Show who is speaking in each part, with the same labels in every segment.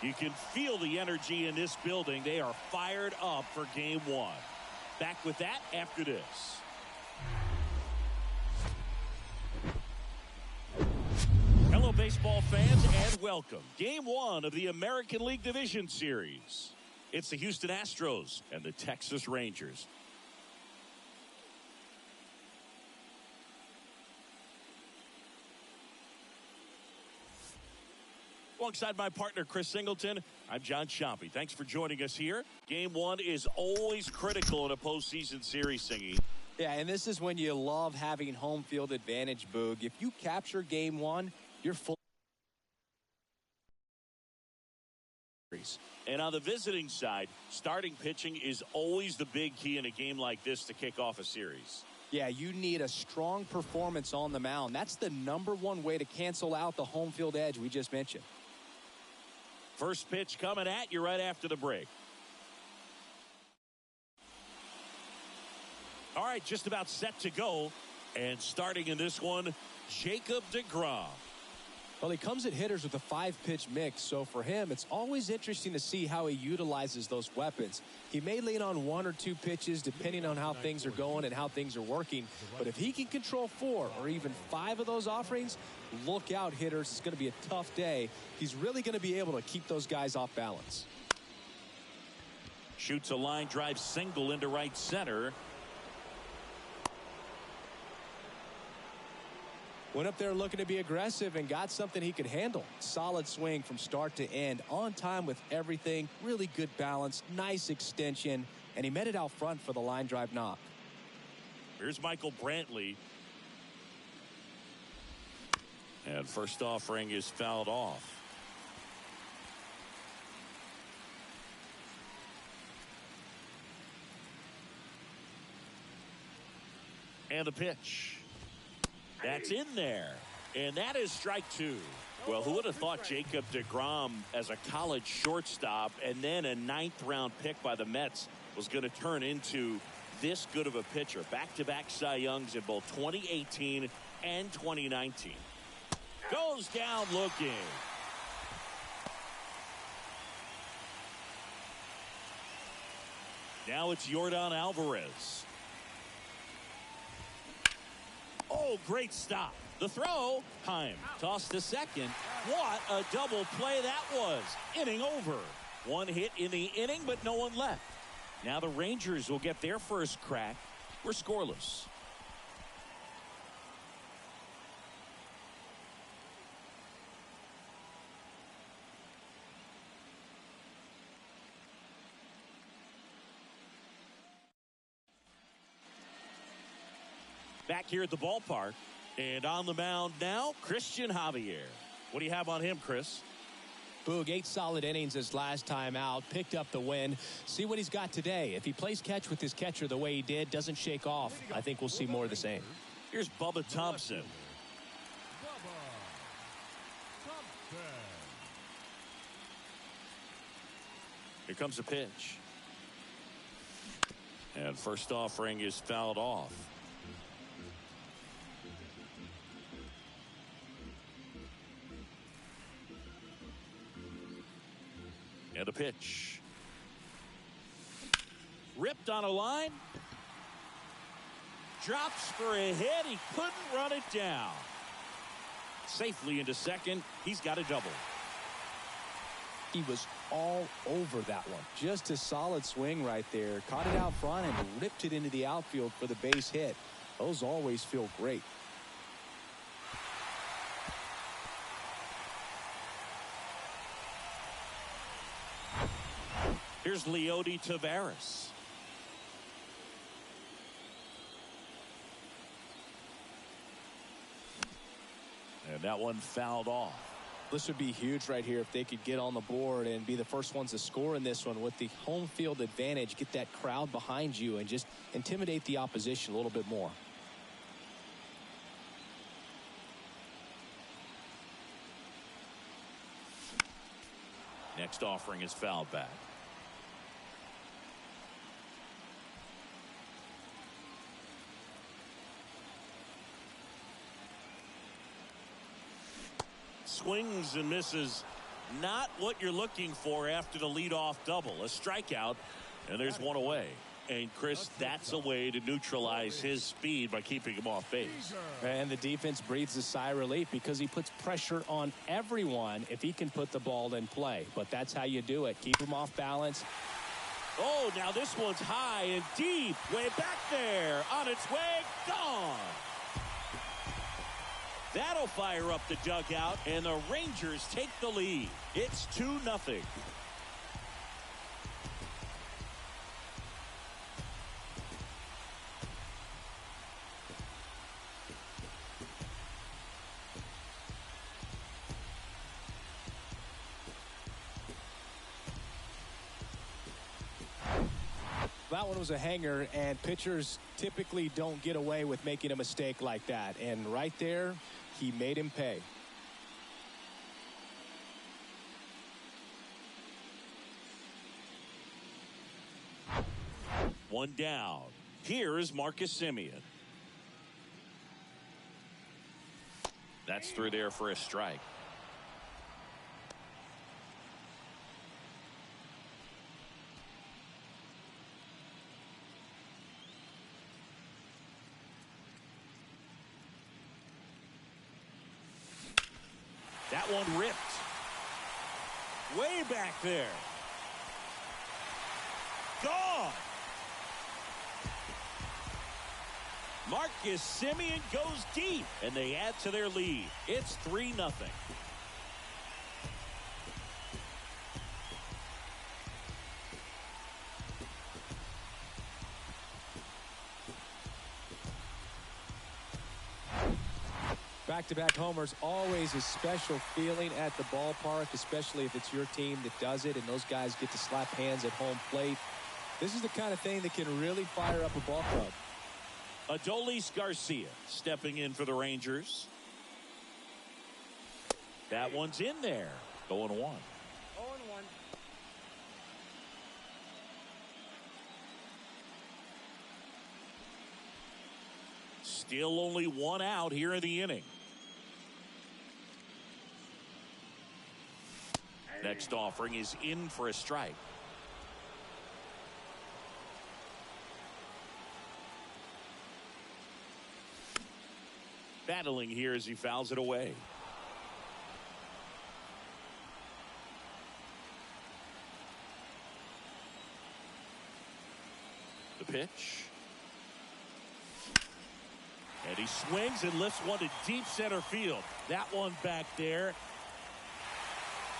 Speaker 1: You can feel the energy in this building. They are fired up for game one. Back with that after this. Hello, baseball fans, and welcome. Game one of the American League Division Series. It's the Houston Astros and the Texas Rangers. Alongside my partner, Chris Singleton, I'm John Chompy. Thanks for joining us here. Game one is always critical in a postseason series, Singy.
Speaker 2: Yeah, and this is when you love having home field advantage, Boog. If you capture game one, you're full.
Speaker 1: And on the visiting side, starting pitching is always the big key in a game like this to kick off a series.
Speaker 2: Yeah, you need a strong performance on the mound. That's the #1 way to cancel out the home field edge we just mentioned.
Speaker 1: First pitch coming at you right after the break. All right, just about set to go. And starting in this one, Jacob deGrom.
Speaker 2: Well, he comes at hitters with a 5-pitch mix, so for him, it's always interesting to see how he utilizes those weapons. He may lean on 1 or 2 pitches depending on how things are going and how things are working, but if he can control 4 or even 5 of those offerings, look out, hitters. It's going to be a tough day. He's really going to be able to keep those guys off balance.
Speaker 1: Shoots a line drive single into right center.
Speaker 2: Went up there looking to be aggressive and got something he could handle. Solid swing from start to end. On time with everything. Really good balance. Nice extension. And he met it out front for the line drive knock.
Speaker 1: Here's Michael Brantley. And first offering is fouled off. And a pitch. That's in there. And that is strike 2. Well, who would have thought Jacob deGrom as a college shortstop and then a 9th-round pick by the Mets was going to turn into this good of a pitcher? Back-to-back Cy Youngs in both 2018 and 2019. Goes down looking. Now it's Yordan Alvarez. Oh, great stop. The throw, time. Toss to second. What a double play that was. Inning over. One hit in the inning, but no one left. Now the Rangers will get their first crack. We're scoreless. Back here at the ballpark, and on the mound now, Christian Javier. What do you have on him, Chris?
Speaker 2: Boog, 8 solid innings his last time out, picked up the win. See what he's got today. If he plays catch with his catcher the way he did, doesn't shake off, I think we'll see more of the same.
Speaker 1: Here's Bubba Thompson. Here comes a pitch. And first offering is fouled off. And a pitch. Ripped on a line. Drops for a hit. He couldn't run it down. Safely into second. He's got a double.
Speaker 2: He was all over that one. Just a solid swing right there. Caught it out front and ripped it into the outfield for the base hit. Those always feel great.
Speaker 1: Here's Leody Taveras. And that one fouled off.
Speaker 2: This would be huge right here if they could get on the board and be the first ones to score in this one with the home field advantage. Get that crowd behind you and just intimidate the opposition a little bit more.
Speaker 1: Next offering is fouled back. Swings and misses. Not what you're looking for after the leadoff double. A strikeout, and there's one away. And, Chris, that's a way to neutralize his speed by keeping him off base.
Speaker 2: And the defense breathes a sigh of relief because he puts pressure on everyone if he can put the ball in play. But that's how you do it. Keep him off balance.
Speaker 1: Oh, now this one's high and deep. Way back there. On its way. Gone. That'll fire up the dugout, and the Rangers take the lead. It's 2-0.
Speaker 2: That one was a hanger, and pitchers typically don't get away with making a mistake like that. And right there, he made him pay.
Speaker 1: One down. Here is Marcus Semien. That's through there for a strike. That one ripped. Way back there. Gone. Marcus Semien goes deep, and they add to their lead. It's 3-0.
Speaker 2: Back-to-back homers, always a special feeling at the ballpark, especially if it's your team that does it and those guys get to slap hands at home plate. This is the kind of thing that can really fire up a ball club.
Speaker 1: Adolis Garcia stepping in for the Rangers. That one's in there. 0-1.
Speaker 3: 0-1.
Speaker 1: Still only one out here in the inning. Next offering is in for a strike. Battling here as he fouls it away. The pitch. And he swings and lifts one to deep center field. That one back there.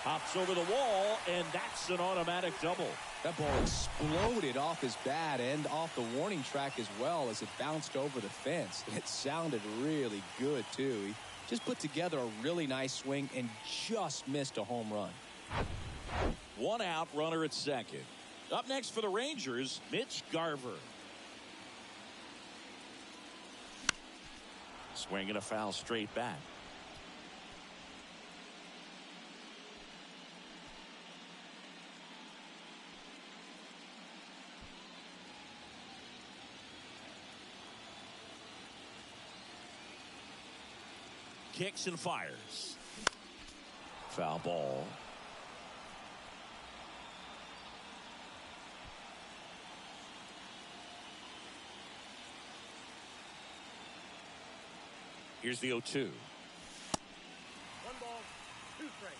Speaker 1: Hops over the wall, and that's an automatic double.
Speaker 2: That ball exploded off his bat and off the warning track as well as it bounced over the fence. It sounded really good, too. He just put together a really nice swing and just missed a home run.
Speaker 1: One out, runner at second. Up next for the Rangers, Mitch Garver. Swinging a foul straight back. Kicks and fires. Foul ball. Here's the 0-2.
Speaker 3: 1 ball, 2 strikes.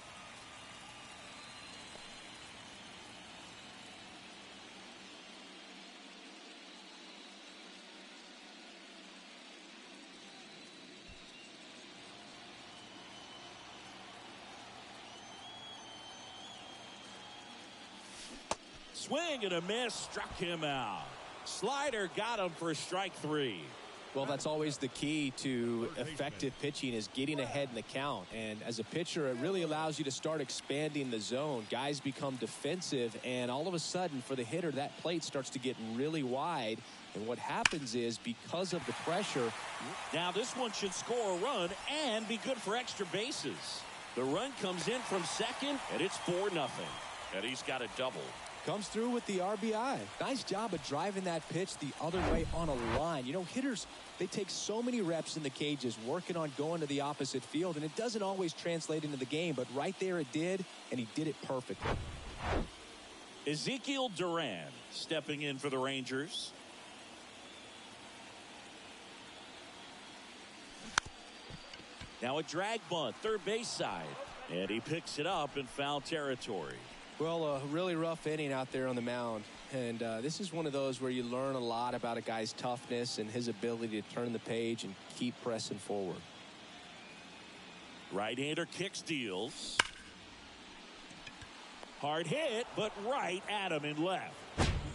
Speaker 1: Swing and a miss, struck him out. Slider got him for strike 3.
Speaker 2: Well, that's always the key to effective pitching is getting ahead in the count. And as a pitcher, it really allows you to start expanding the zone. Guys become defensive, and all of a sudden, for the hitter, that plate starts to get really wide. And what happens is, because of the pressure...
Speaker 1: Now this one should score a run and be good for extra bases. The run comes in from second, and it's 4-0. And he's got a double.
Speaker 2: Comes through with the RBI. Nice job of driving that pitch the other way on a line. You know, hitters, they take so many reps in the cages working on going to the opposite field, and it doesn't always translate into the game, but right there it did, and he did it perfectly.
Speaker 1: Ezekiel Duran stepping in for the Rangers. Now a drag bunt, third base side, and he picks it up in foul territory.
Speaker 2: Well, a really rough inning out there on the mound. And this is one of those where you learn a lot about a guy's toughness and his ability to turn the page and keep pressing forward.
Speaker 1: Right-hander kicks, deals. Hard hit, but right at him and left.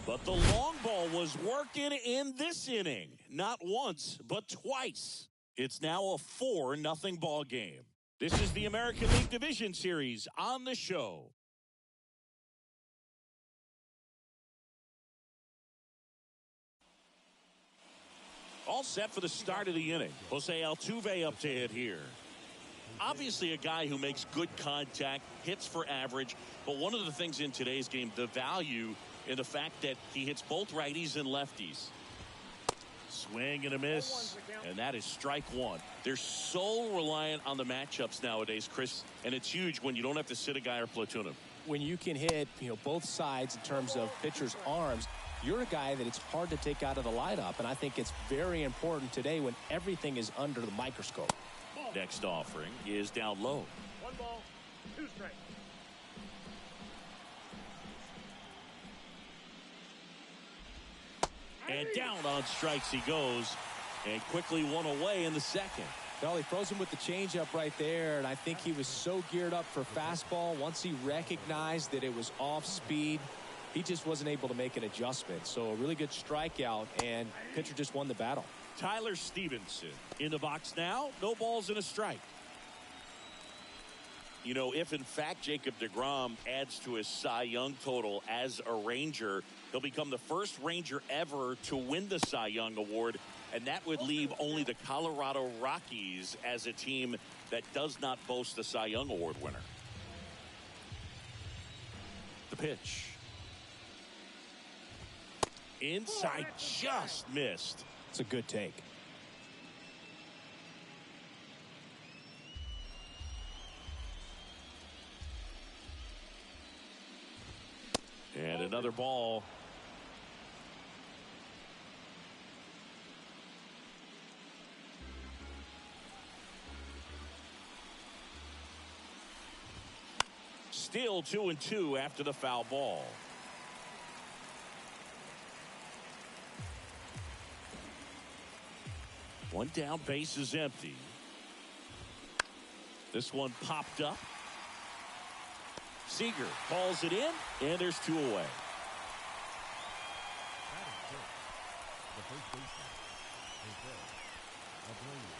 Speaker 1: But the long ball was working in this inning. Not once, but twice. It's now a 4-0 ball game. This is the American League Division Series on the show. All set for the start of the inning. Jose Altuve up to hit here. Obviously a guy who makes good contact, hits for average, but one of the things in today's game, the value in the fact that he hits both righties and lefties. Swing and a miss, and that is strike one. They're so reliant on the matchups nowadays, Chris, and it's huge when you don't have to sit a guy or platoon him.
Speaker 2: When you can hit, both sides in terms of pitchers' arms, you're a guy that it's hard to take out of the lineup, and I think it's very important today when everything is under the microscope.
Speaker 1: Next offering is down low.
Speaker 3: 1 ball, 2 strikes.
Speaker 1: And down on strikes he goes, and quickly one away in the second.
Speaker 2: Well, he throws him with the changeup right there, and I think he was so geared up for fastball. Once he recognized that it was off speed, he just wasn't able to make an adjustment. So a really good strikeout, and pitcher just won the battle.
Speaker 1: Tyler Stevenson in the box now. No balls and a strike. If in fact Jacob deGrom adds to his Cy Young total as a Ranger, he'll become the first Ranger ever to win the Cy Young Award, and that would leave only the Colorado Rockies as a team that does not boast a Cy Young Award winner. The pitch. Inside, just missed.
Speaker 2: It's a good take.
Speaker 1: And another ball. Still 2-2 after the foul ball. One down, base is empty. This one popped up. Seager calls it in, and there's 2 away.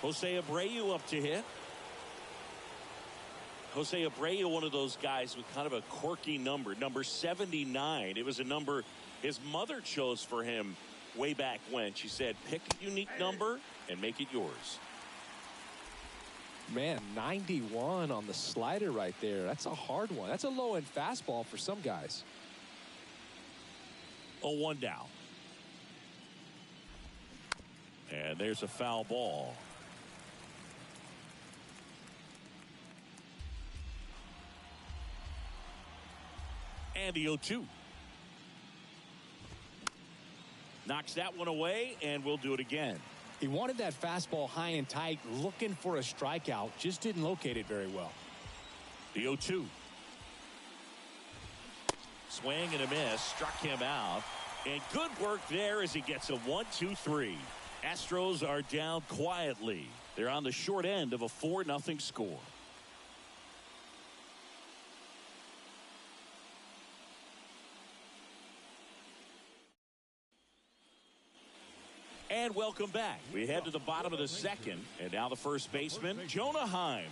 Speaker 1: Jose Abreu up to hit. Jose Abreu, one of those guys with kind of a quirky number 79. It was a number his mother chose for him way back when. She said, pick a unique number and make it yours.
Speaker 2: Man, 91 on the slider right there. That's a hard one. That's a low-end fastball for some guys.
Speaker 1: 0-1 down. And there's a foul ball. And the 0-2. Knocks that one away, and we'll do it again.
Speaker 2: He wanted that fastball high and tight, looking for a strikeout. Just didn't locate it very well.
Speaker 1: The 0-2. Swing and a miss. Struck him out. And good work there as he gets a 1-2-3. Astros are down quietly. They're on the short end of a 4-0 score. And welcome back. We head to the bottom of the second. And now the first baseman, Jonah Heim.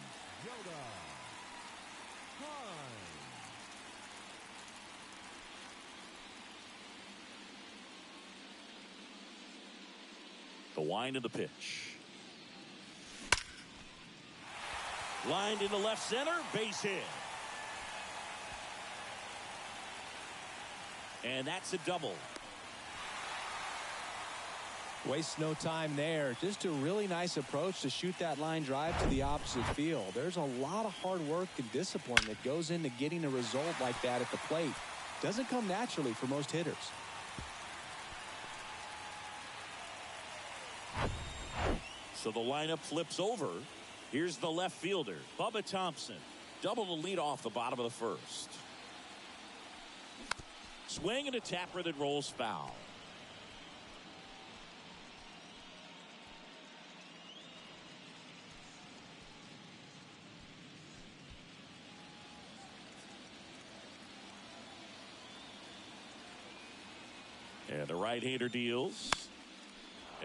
Speaker 1: The wind of the pitch. Lined into left center, base hit. And that's a double.
Speaker 2: Waste no time there. Just a really nice approach to shoot that line drive to the opposite field. There's a lot of hard work and discipline that goes into getting a result like that at the plate. Doesn't come naturally for most hitters.
Speaker 1: So the lineup flips over. Here's the left fielder, Bubba Thompson. Double to lead off the bottom of the first. Swing and a tapper that rolls foul. And the right-hander deals.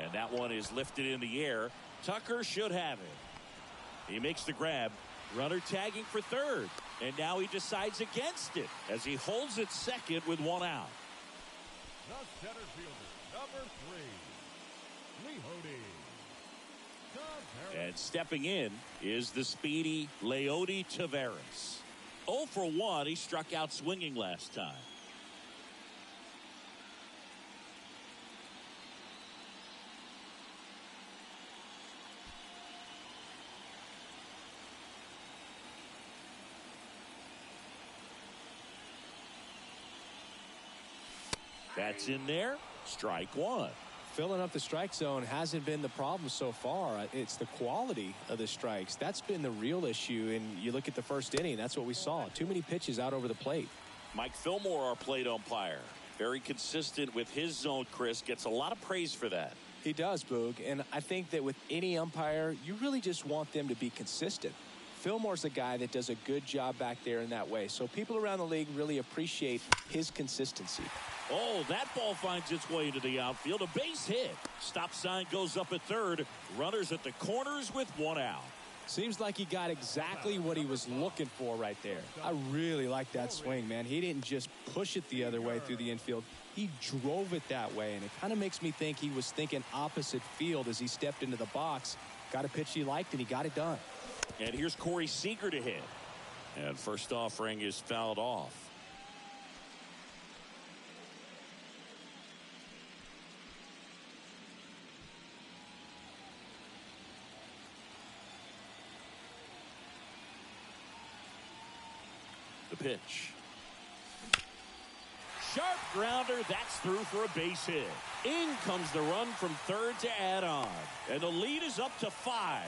Speaker 1: And that one is lifted in the air. Tucker should have it. He makes the grab. Runner tagging for third. And now he decides against it as he holds it second with one out.
Speaker 3: The center fielder, number 3, Leody.
Speaker 1: And stepping in is the speedy Leody Taveras. 0 for 1. He struck out swinging last time. That's in there. Strike one.
Speaker 2: Filling up the strike zone hasn't been the problem so far. It's the quality of the strikes. That's been the real issue. And you look at the first inning, that's what we saw. Too many pitches out over the plate.
Speaker 1: Mike Fillmore, our plate umpire. Very consistent with his zone, Chris. Gets a lot of praise for that.
Speaker 2: He does, Boog. And I think that with any umpire, you really just want them to be consistent. Fillmore's a guy that does a good job back there in that way. So people around the league really appreciate his consistency.
Speaker 1: Oh, that ball finds its way into the outfield. A base hit. Stop sign goes up at third. Runners at the corners with one out.
Speaker 2: Seems like he got exactly what he was looking for right there. I really like that swing, man. He didn't just push it the other way through the infield. He drove it that way, and it kind of makes me think he was thinking opposite field as he stepped into the box. Got a pitch he liked, and he got it done.
Speaker 1: And here's Corey Seager to hit. And first offering is fouled off. The pitch. Sharp grounder. That's through for a base hit. In comes the run from third to add on. And the lead is up to 5.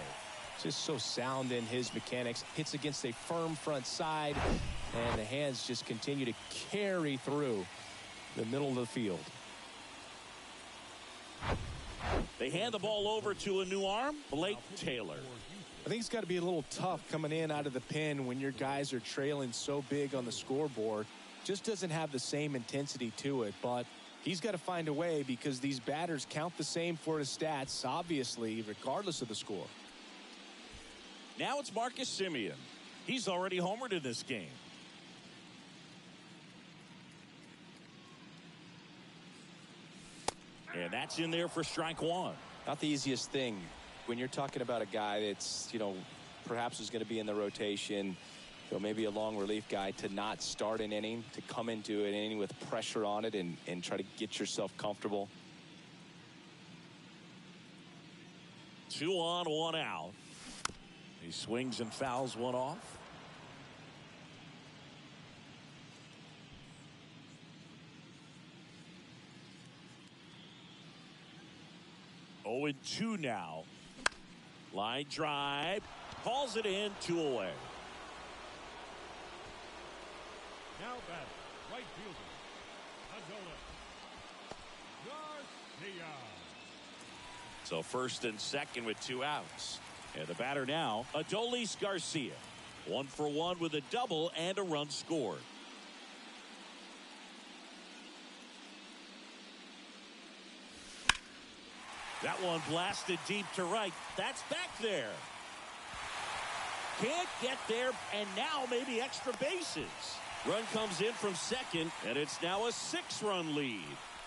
Speaker 2: Just so sound in his mechanics. Hits against a firm front side, and the hands just continue to carry through the middle of the field.
Speaker 1: They hand the ball over to a new arm, Blake Taylor.
Speaker 2: I think it's got to be a little tough coming in out of the pen when your guys are trailing so big on the scoreboard. Just doesn't have the same intensity to it, but he's got to find a way because these batters count the same for his stats, obviously, regardless of the score.
Speaker 1: Now it's Marcus Semien. He's already homered in this game. And that's in there for strike one.
Speaker 2: Not the easiest thing when you're talking about a guy that's, perhaps is going to be in the rotation, maybe a long relief guy, to not start an inning, to come into an inning with pressure on it and try to get yourself comfortable.
Speaker 1: 2 on, 1 out. He swings and fouls one off. Oh, and 2 now. Line drive. Calls it in, 2 away.
Speaker 3: Now batting, right fielder, Garcia.
Speaker 1: So first and second with 2 outs. And the batter now, Adolis Garcia. 1 for 1 with a double and a run scored. That one blasted deep to right. That's back there. Can't get there, and now maybe extra bases. Run comes in from second, and it's now a 6-run lead.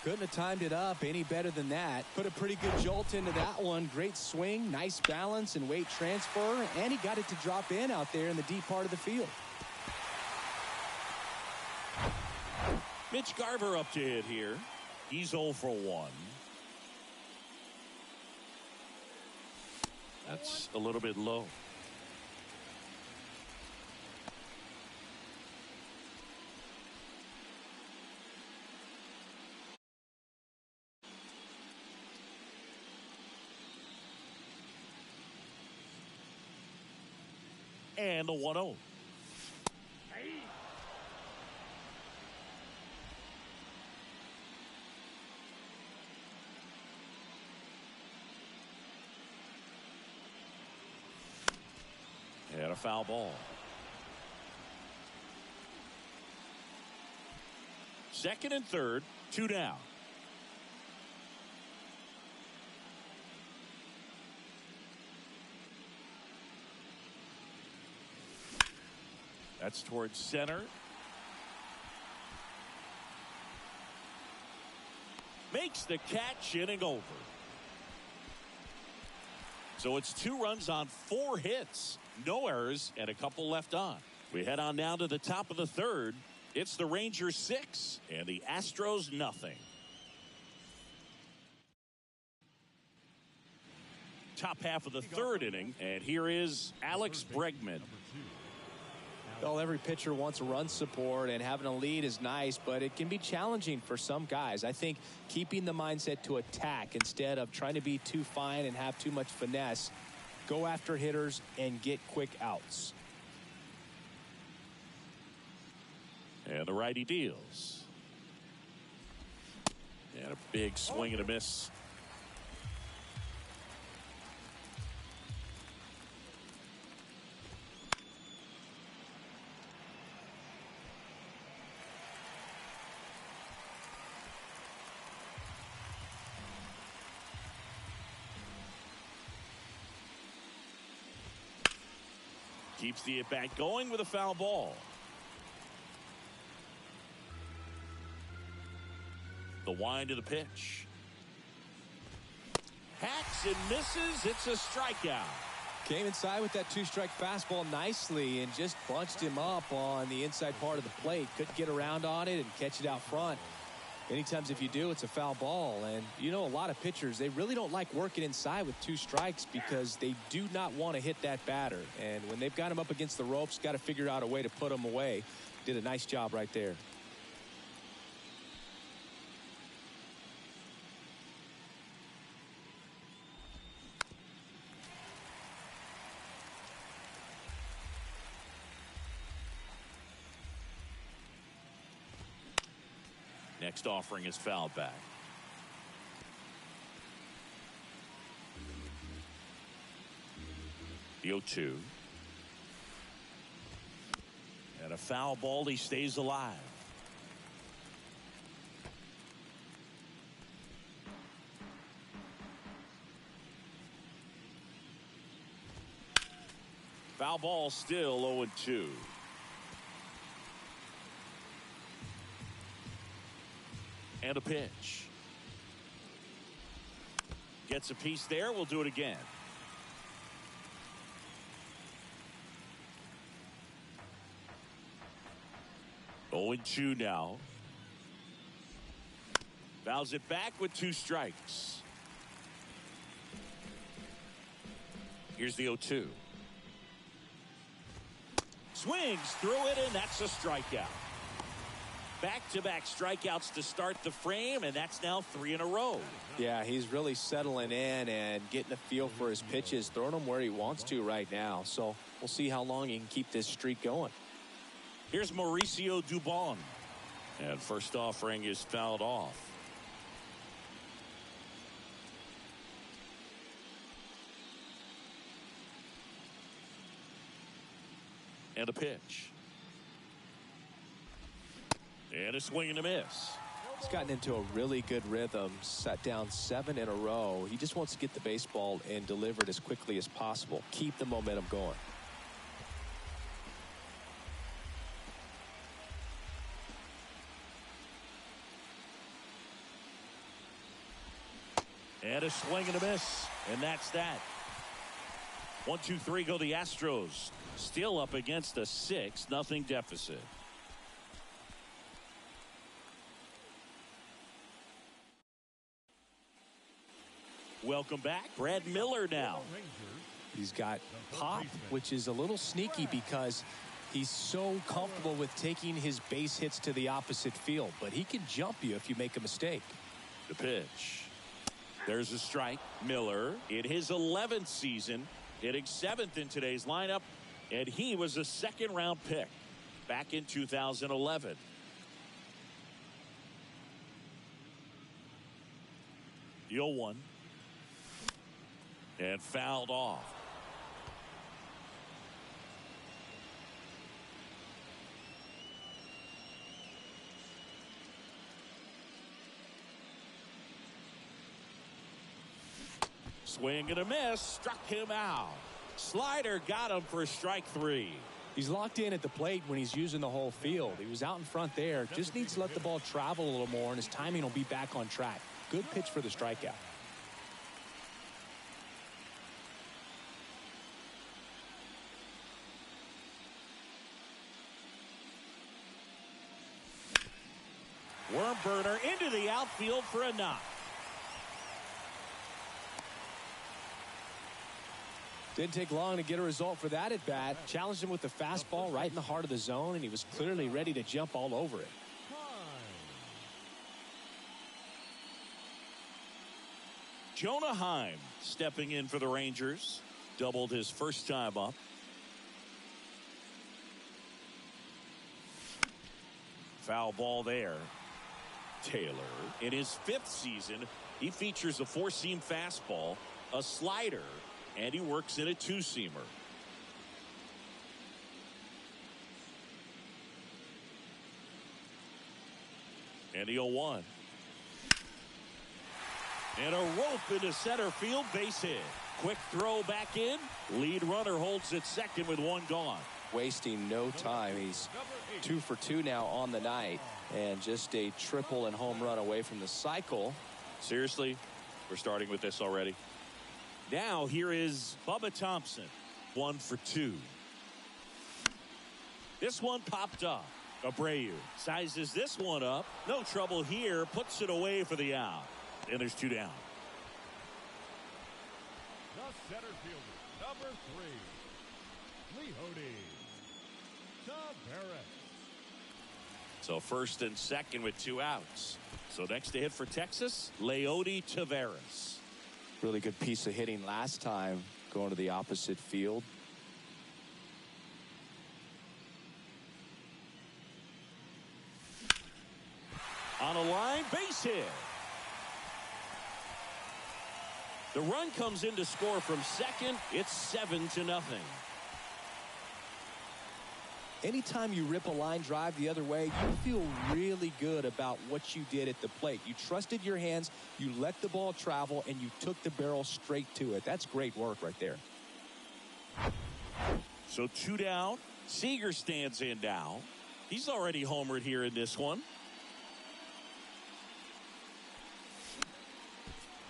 Speaker 2: Couldn't have timed it up any better than that. Put a pretty good jolt into that one. Great swing, nice balance and weight transfer, and he got it to drop in out there in the deep part of the field.
Speaker 1: Mitch Garver up to hit here. He's 0 for 1. That's a little bit low. And the 1-0. And a foul ball. Second and third, 2 down. That's towards center. Makes the catch, inning over. So it's 2 runs on 4 hits. No errors and a couple left on. We head on down to the top of the third. It's the Rangers 6 and the Astros nothing. Top half of the third inning, and here is Alex Bregman.
Speaker 2: Well, every pitcher wants run support, and having a lead is nice, but it can be challenging for some guys. I think keeping the mindset to attack instead of trying to be too fine and have too much finesse, go after hitters and get quick outs.
Speaker 1: And the righty deals. And a big swing and a miss. Keeps the at-bat going with a foul ball. The wind of the pitch. Hacks and misses. It's a strikeout.
Speaker 2: Came inside with that 2-strike fastball nicely and just bunched him up on the inside part of the plate. Couldn't get around on it and catch it out front. Many times if you do, it's a foul ball. And you know, a lot of pitchers, they really don't like working inside with 2 strikes because they do not want to hit that batter. And when they've got him up against the ropes, got to figure out a way to put him away. Did a nice job right there.
Speaker 1: Next offering is fouled back. The 0-2. And a foul ball. He stays alive. Foul ball, still 0-2. And a pitch. Gets a piece there. We'll do it again. Oh, 0-2 now. Fouls it back with 2 strikes. Here's the 0-2. Swings through it, and that's a strikeout. Back-to-back strikeouts to start the frame, and that's now 3 in a row.
Speaker 2: Yeah, he's really settling in and getting a feel for his pitches, throwing them where he wants to right now. So we'll see how long he can keep this streak going.
Speaker 1: Here's Mauricio Dubon. And first offering is fouled off. And a pitch. And a swing and a miss.
Speaker 2: He's gotten into a really good rhythm, sat down 7 in a row. He just wants to get the baseball and deliver it as quickly as possible. Keep the momentum going.
Speaker 1: And a swing and a miss. And that's that. 1-2-3 go the Astros. Still up against a 6-0 deficit. Welcome back, Brad Miller now.
Speaker 2: He's got pop, which is a little sneaky because he's so comfortable with taking his base hits to the opposite field, but he can jump you if you make a mistake.
Speaker 1: The pitch. There's a strike. Miller in his 11th season, hitting 7th in today's lineup, and he was a second-round pick back in 2011. The 0-1. And fouled off. Swing and a miss. Struck him out. Slider got him for strike 3.
Speaker 2: He's locked in at the plate when he's using the whole field. He was out in front there. Just needs to let the ball travel a little more, and his timing will be back on track. Good pitch for the strikeout.
Speaker 1: Worm burner into the outfield for a knock.
Speaker 2: Didn't take long to get a result for that at bat. Challenged him with the fastball right in the heart of the zone, and he was clearly ready to jump all over it.
Speaker 1: Jonah Heim stepping in for the Rangers. Doubled his first time up. Foul ball there. Taylor, in his 5th season, he features a 4-seam fastball, a slider, and he works in a 2-seamer. And the 0-1. And a rope into center field, base hit. Quick throw back in. Lead runner holds at second with 1 gone.
Speaker 2: Wasting no time. He's 2 for 2 now on the night, and just a triple and home run away from the cycle.
Speaker 1: Seriously, we're starting with this already. Now here is Bubba Thompson, 1 for 2. This one popped up. Abreu sizes this one up. No trouble here. Puts it away for the out. And there's 2 down.
Speaker 3: The center fielder, number 3, Leody Taveras.
Speaker 1: So first and second with 2 outs. So next to hit for Texas, Leody Taveras.
Speaker 2: Really good piece of hitting last time, going to the opposite field.
Speaker 1: On a line, base hit. The run comes in to score from second. It's 7-0.
Speaker 2: Anytime you rip a line drive the other way, you feel really good about what you did at the plate. You trusted your hands, you let the ball travel, and you took the barrel straight to it. That's great work right there.
Speaker 1: So 2 down. Seager stands in now. He's already homered here in this one.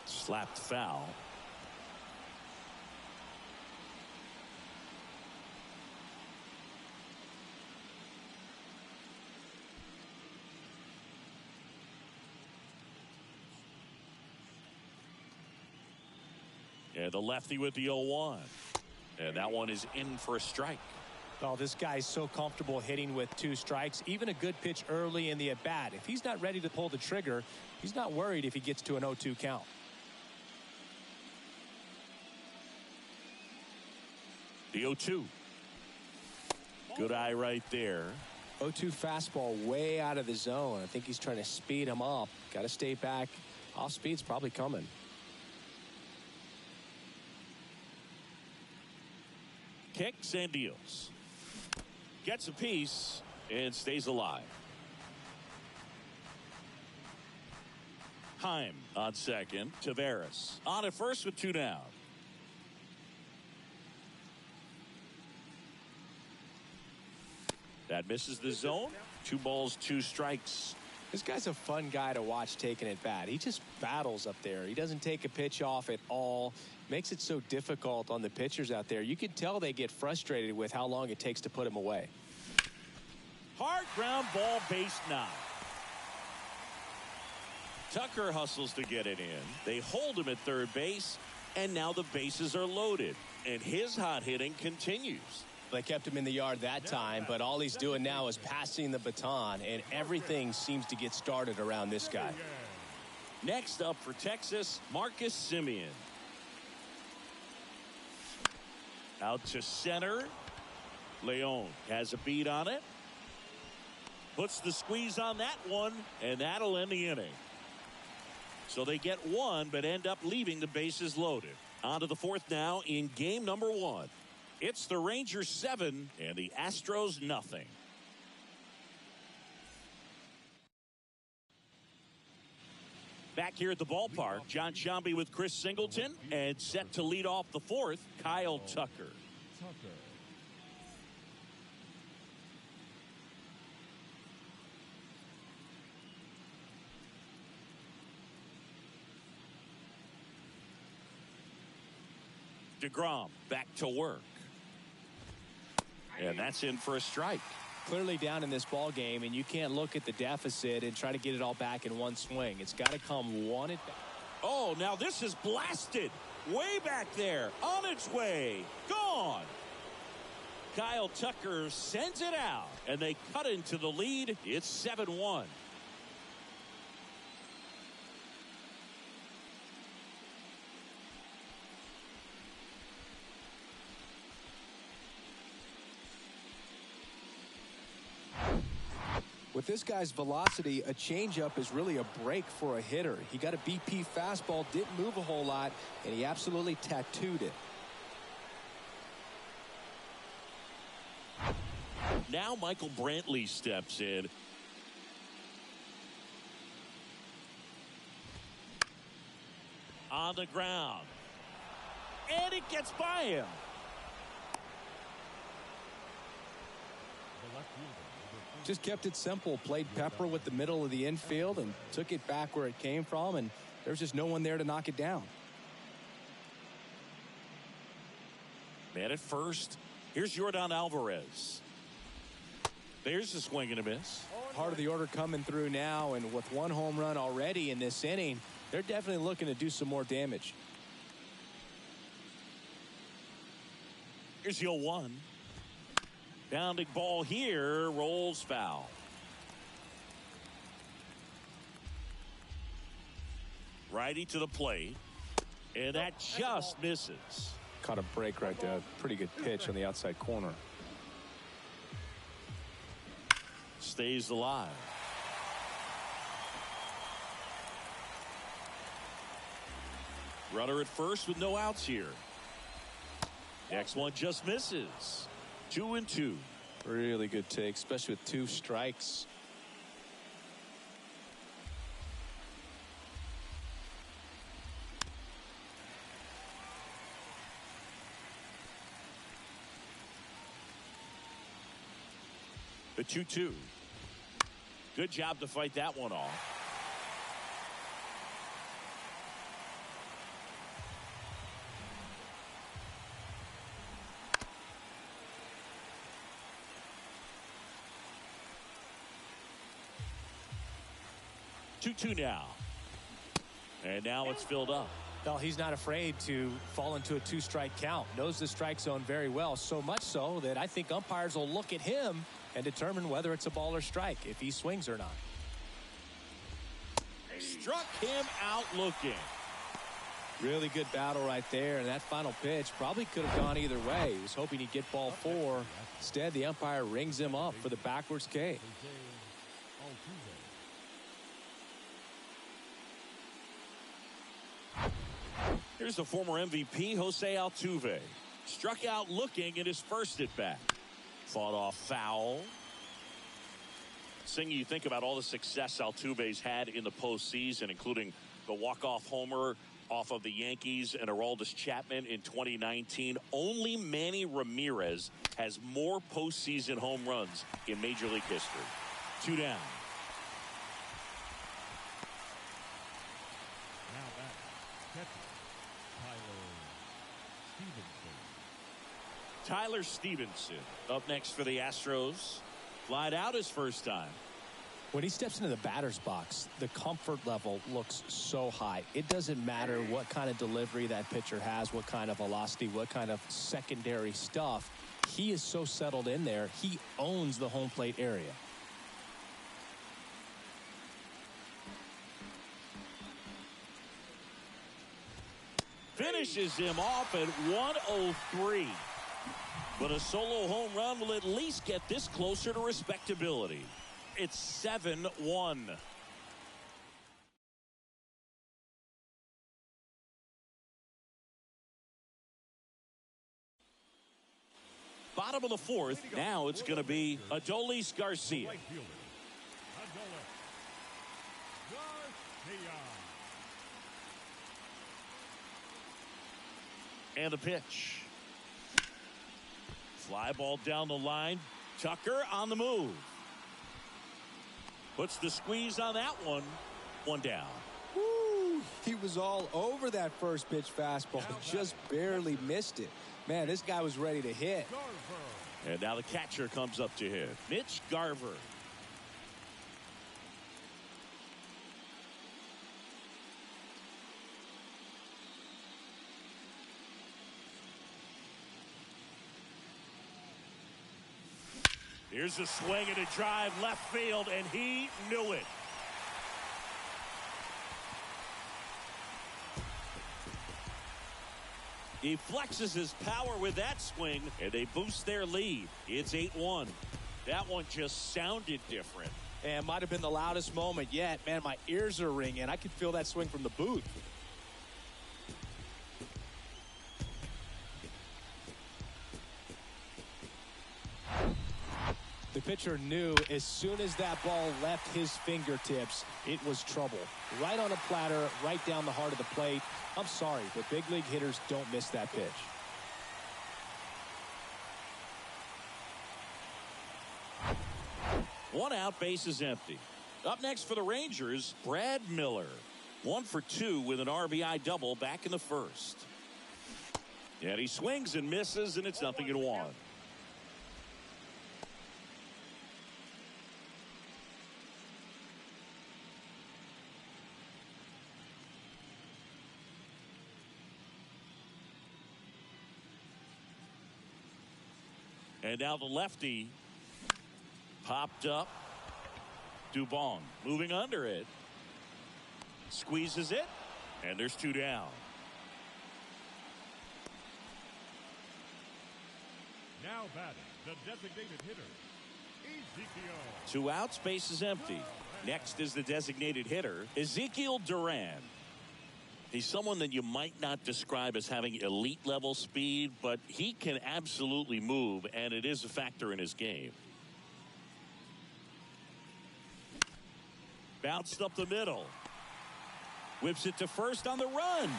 Speaker 1: Slapped foul. And the lefty with the 0-1. And that one is in for a strike.
Speaker 2: Oh, this guy's so comfortable hitting with 2 strikes. Even a good pitch early in the at-bat. If he's not ready to pull the trigger, he's not worried if he gets to an 0-2 count.
Speaker 1: The 0-2. Good eye right there.
Speaker 2: 0-2 fastball way out of the zone. I think he's trying to speed him up. Got to stay back. Off speed's probably coming.
Speaker 1: Kicks and deals. Gets a piece and stays alive. Heim on second. Taveras on at first with 2 down. That misses the zone. 2 balls, 2 strikes.
Speaker 2: This guy's a fun guy to watch taking at bat. He just battles up there. He doesn't take a pitch off at all. Makes it so difficult on the pitchers out there. You can tell they get frustrated with how long it takes to put him away. Hard
Speaker 1: Ground ball, base 9. Tucker hustles to get it in. They hold him at third base, and now the bases are loaded. And his hot hitting continues.
Speaker 2: They kept him in the yard that time, but all he's doing now is passing the baton, and everything seems to get started around this guy.
Speaker 1: Next up for Texas, Marcus Semien. Out to center. Leon has a beat on it. Puts the squeeze on that one, and that'll end the inning. So they get one, but end up leaving the bases loaded. On to the fourth now in game number 1. It's the Rangers 7 and the Astros nothing. Back here at the ballpark, John Sciambi with Chris Singleton, and set to lead off the fourth, Kyle Tucker. DeGrom back to work. And that's in for a strike.
Speaker 2: Clearly down in this ball game, and you can't look at the deficit and try to get it all back in one swing. It's got to come one at bat.
Speaker 1: Oh, now this is blasted. Way back there. On its way. Gone. Kyle Tucker sends it out, and they cut into the lead. It's 7-1.
Speaker 2: With this guy's velocity, a changeup is really a break for a hitter. He got a BP fastball, didn't move a whole lot, and he absolutely tattooed it.
Speaker 1: Now Michael Brantley steps in. On the ground. And it gets by him.
Speaker 2: Just kept it simple, played pepper with the middle of the infield and took it back where it came from, and there's just no one there to knock it down.
Speaker 1: Man at first. Here's Yordan Alvarez. There's a swing and a miss.
Speaker 2: Part of the order coming through now, and with one home run already in this inning, they're definitely looking to do some more damage.
Speaker 1: Here's the 0-1. Bounding ball here, rolls foul. Righty to the plate, and that just misses.
Speaker 2: Caught a break right there. Pretty good pitch on the outside corner.
Speaker 1: Stays alive. Runner at first with no outs here. Next one just misses. 2-2.
Speaker 2: Really good take, especially with 2 strikes.
Speaker 1: The 2-2. Good job to fight that one off. Two now. And now it's filled up.
Speaker 2: Well, he's not afraid to fall into a 2-strike count. Knows the strike zone very well, so much so that I think umpires will look at him and determine whether it's a ball or strike, if he swings or not.
Speaker 1: Struck him out looking.
Speaker 2: Really good battle right there, and that final pitch probably could have gone either way. He was hoping he'd get ball 4. Instead, the umpire rings him up for the backwards K.
Speaker 1: Here's the former MVP, Jose Altuve. Struck out looking in his first at bat. Fought off foul. Singh, you think about all the success Altuve's had in the postseason, including the walk-off homer off of the Yankees and Aroldis Chapman in 2019. Only Manny Ramirez has more postseason home runs in Major League history. 2 down. Tyler Stevenson up next for the Astros. Flied out his first time.
Speaker 2: When he steps into the batter's box, the comfort level looks so high. It doesn't matter what kind of delivery that pitcher has, what kind of velocity, what kind of secondary stuff. He is so settled in there. He owns the home plate area.
Speaker 1: Finishes him off at 103. But a solo home run will at least get this closer to respectability. It's 7-1. Bottom of the fourth. Now it's going to be Adolis Garcia. And a pitch. Fly ball down the line. Tucker on the move. Puts the squeeze on that one. One down.
Speaker 2: Woo, he was all over that first pitch fastball. Just barely missed it. Man, this guy was ready to hit.
Speaker 1: And now the catcher comes up to hit. Mitch Garver. Here's a swing and a drive left field, and he knew it. He flexes his power with that swing, and they boost their lead. It's 8-1. That one just sounded different.
Speaker 2: And might have been the loudest moment yet. Man, my ears are ringing. I could feel that swing from the booth. The pitcher knew as soon as that ball left his fingertips, it was trouble. Right on a platter, right down the heart of the plate. I'm sorry, but big league hitters don't miss that pitch.
Speaker 1: One out, base is empty. Up next for the Rangers, Brad Miller. 1 for 2 with an RBI double back in the first. And he swings and misses, and it's 0-1. And now the lefty popped up. Dubon moving under it. Squeezes it. And there's 2 down.
Speaker 3: Now batting, the designated hitter, Ezekiel.
Speaker 1: 2 outs, base is empty. Next is the designated hitter, Ezekiel Duran. He's someone that you might not describe as having elite level speed, but he can absolutely move, and it is a factor in his game. Bounced up the middle. Whips it to first on the run.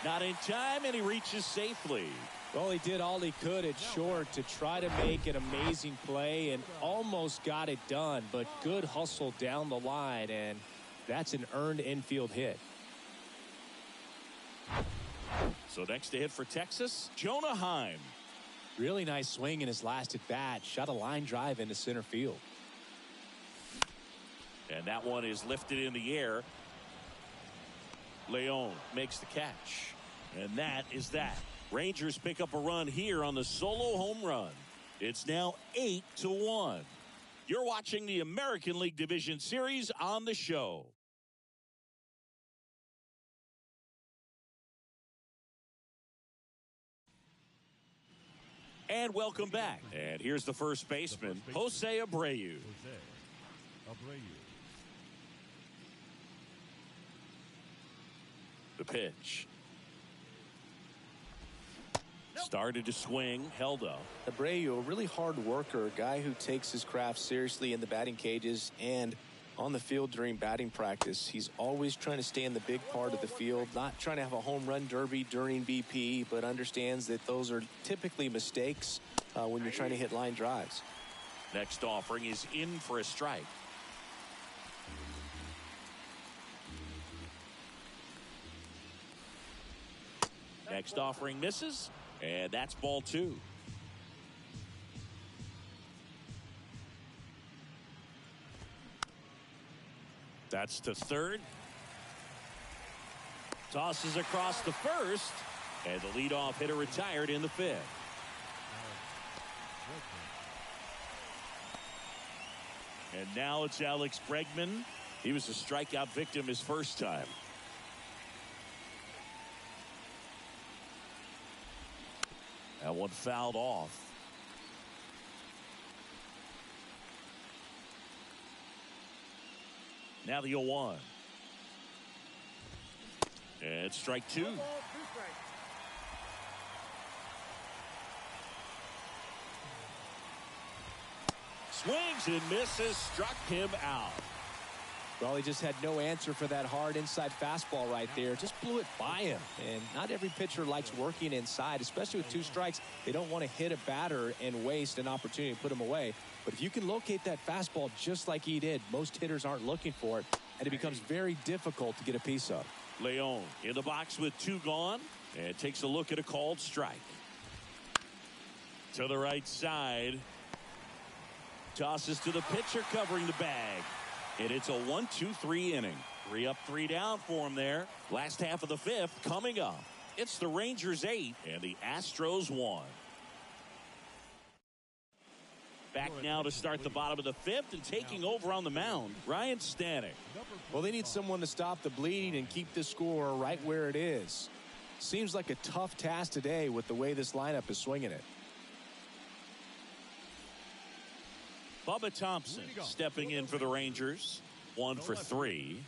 Speaker 1: Not in time, and he reaches safely.
Speaker 2: Well, he did all he could at short to try to make an amazing play and almost got it done, but good hustle down the line, and that's an earned infield hit.
Speaker 1: So next to hit for Texas, Jonah Heim.
Speaker 2: Really nice swing in his last at bat. Shot a line drive into center field.
Speaker 1: And that one is lifted in the air. Leon makes the catch. And that is that. Rangers pick up a run here on the solo home run. It's now 8-1. You're watching the American League Division Series on the show. And welcome back. And here's the first baseman, Jose Abreu. The pitch. Started to swing, held up.
Speaker 2: Abreu, a really hard worker, a guy who takes his craft seriously in the batting cages and on the field during batting practice. He's always trying to stay in the big part of the field, not trying to have a home run derby during BP, but understands that those are typically mistakes when you're trying to hit line drives.
Speaker 1: Next offering is in for a strike. Next offering misses, and that's ball 2. That's to third. Tosses across the first. And the leadoff hitter retired in the fifth. And now it's Alex Bregman. He was a strikeout victim his first time. That one fouled off. Now the 0-1. And strike two. Swings and misses, struck him out.
Speaker 2: Well, he just had no answer for that hard inside fastball right there. Just blew it by him. And not every pitcher likes working inside, especially with two strikes. They don't want to hit a batter and waste an opportunity to put him away. But if you can locate that fastball just like he did, most hitters aren't looking for it, and it becomes very difficult to get a piece of.
Speaker 1: Leon in the box with two gone, and takes a look at a called strike. To the right side. Tosses to the pitcher covering the bag. And it's a 1-2-3 inning. 3 up, 3 down for him there. Last half of the fifth coming up. It's the Rangers 8 and the Astros 1. Back now to start the bottom of the fifth, and taking over on the mound, Ryan Stanek.
Speaker 2: Well, they need someone to stop the bleeding and keep the score right where it is. Seems like a tough task today with the way this lineup is swinging it.
Speaker 1: Bubba Thompson stepping in for the Rangers. 1 for 3.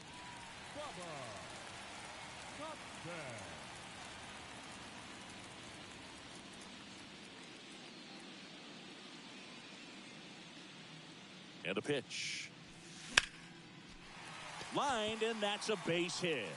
Speaker 1: And a pitch. Lined, and that's a base hit.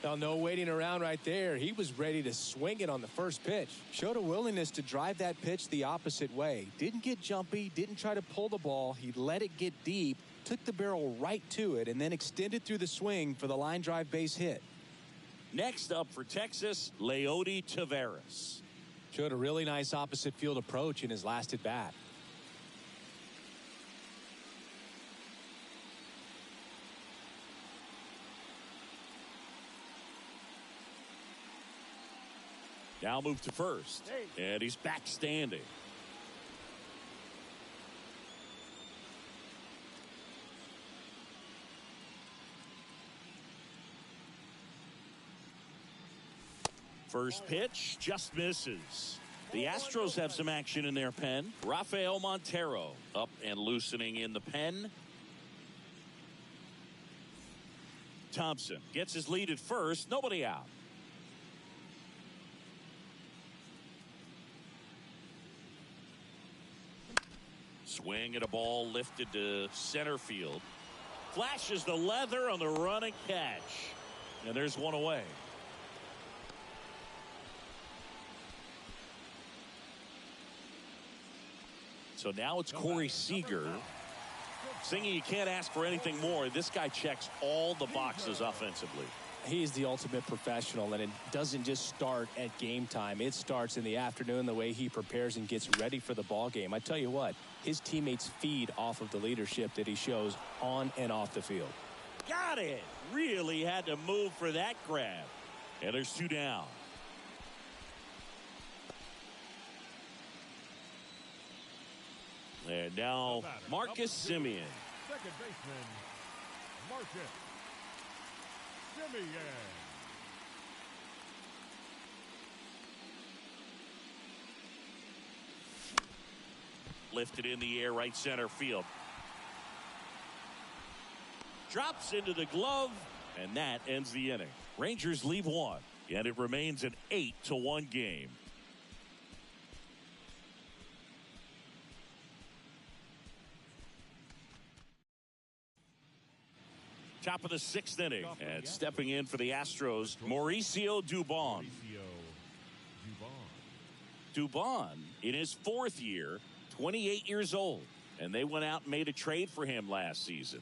Speaker 2: Well, no waiting around right there. He was ready to swing it on the first pitch. Showed a willingness to drive that pitch the opposite way. Didn't get jumpy, didn't try to pull the ball. He let it get deep, took the barrel right to it, and then extended through the swing for the line drive base hit.
Speaker 1: Next up for Texas, Leody Taveras.
Speaker 2: Showed a really nice opposite field approach in his last at bat.
Speaker 1: Now move to first, and he's back standing. First pitch just misses. The Astros have some action in their pen. Rafael Montero up and loosening in the pen. Thompson gets his lead at first. Nobody out. Swing at a ball lifted to center field. Flashes the leather on the running catch. And there's one away. So now it's Corey Seager. Singing, you can't ask for anything more. This guy checks all the boxes offensively.
Speaker 2: He's the ultimate professional, and it doesn't just start at game time. It starts in the afternoon, the way he prepares and gets ready for the ball game. I tell you what, his teammates feed off of the leadership that he shows on and off the field.
Speaker 1: Got it. Really had to move for that grab. And there's 2 down. And now Marcus Semien.
Speaker 3: Second baseman, Marcus Semien.
Speaker 1: Lifted in the air, right center field. Drops into the glove, and that ends the inning. Rangers leave 1, and it remains an 8-1 game. Top of the 6th inning, and stepping in for the Astros, Mauricio Dubon. Dubon, in his 4th year, 28 years old, and they went out and made a trade for him last season.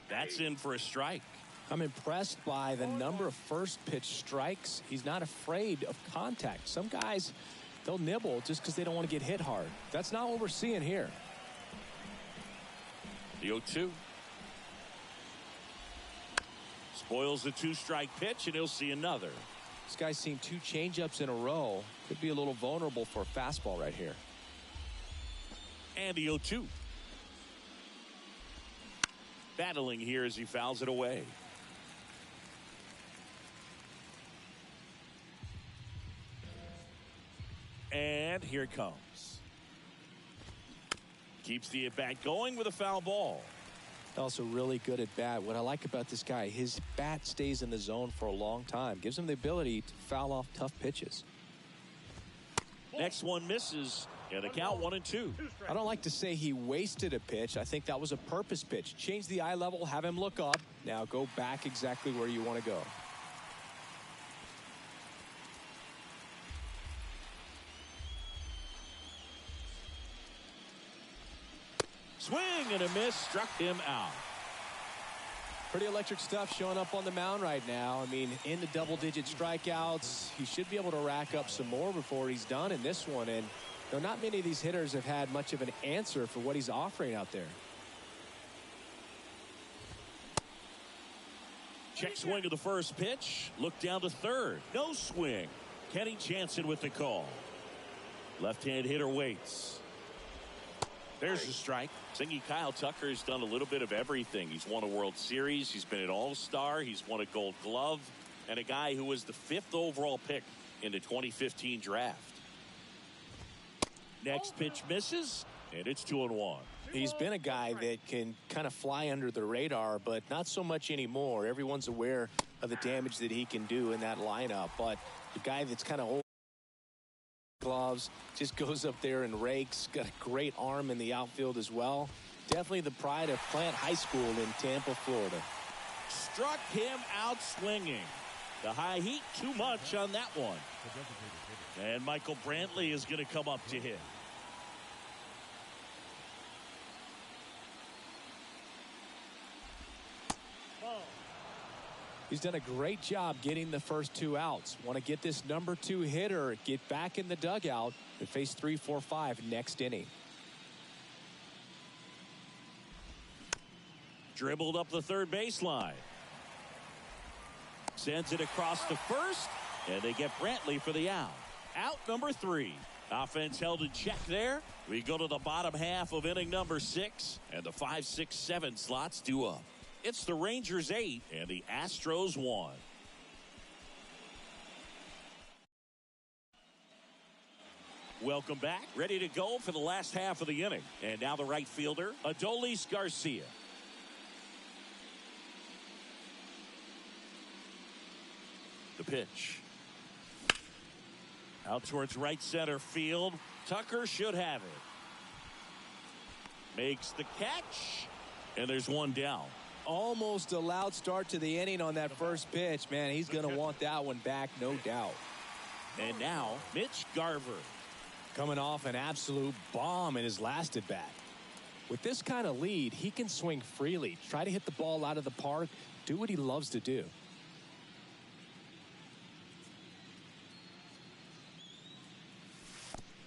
Speaker 1: That's in for a strike.
Speaker 2: I'm impressed by the number of first pitch strikes. He's not afraid of contact. Some guys, They'll nibble just because they don't want to get hit hard. That's not what we're seeing here.
Speaker 1: The 0-2. Spoils the 2-strike pitch, and he'll see another.
Speaker 2: This guy's seen 2 changeups in a row. Could be a little vulnerable for a fastball right here.
Speaker 1: And the 0-2. Battling here as he fouls it away. And here it comes. Keeps the at-bat going with a foul ball.
Speaker 2: Also really good at bat. What I like about this guy, his bat stays in the zone for a long time. Gives him the ability to foul off tough pitches.
Speaker 1: Next one misses. And the count 1-2.
Speaker 2: I don't like to say he wasted a pitch. I think that was a purpose pitch. Change the eye level, have him look up. Now go back exactly where you want to go.
Speaker 1: Swing and a miss, struck him out.
Speaker 2: Pretty electric stuff showing up on the mound right now. I mean, in the double-digit strikeouts, he should be able to rack up some more before he's done in this one. And you know, not many of these hitters have had much of an answer for what he's offering out there.
Speaker 1: Check swing of the first pitch. Look down to third. No swing. Kenny Jansen with the call. Left-hand hitter waits. There's the strike. Thinking Kyle Tucker has done a little bit of everything. He's won a World Series. He's been an All-Star. He's won a Gold Glove. And a guy who was the 5th overall pick in the 2015 draft. Next pitch misses, and it's 2-1.
Speaker 2: He's been a guy that can kind of fly under the radar, but not so much anymore. Everyone's aware of the damage that he can do in that lineup. But the guy that's kind of old gloves just goes up there and rakes. Got a great arm in the outfield as well. Definitely the pride of Plant High School in Tampa, Florida.
Speaker 1: Struck him out swinging. The high heat too much on that one. And Michael Brantley is going to come up to hit.
Speaker 2: He's done a great job getting the first 2 outs. Want to get this number 2 hitter, get back in the dugout, and face 3, 4, 5 next inning.
Speaker 1: Dribbled up the third baseline. Sends it across to first, and they get Brantley for the out. Out number 3. Offense held in check there. We go to the bottom half of inning number 6, and the 5, 6, 7 slots due up. It's the Rangers 8 and the Astros 1. Welcome back. Ready to go for the last half of the inning. And now the right fielder, Adolis Garcia. The pitch. Out towards right center field. Tucker should have it. Makes the catch. And there's one down.
Speaker 2: Almost a loud start to the inning on that first pitch. Man, he's going to want that one back, no doubt.
Speaker 1: And now, Mitch Garver.
Speaker 2: Coming off an absolute bomb in his last at bat. With this kind of lead, he can swing freely, try to hit the ball out of the park, do what he loves to do.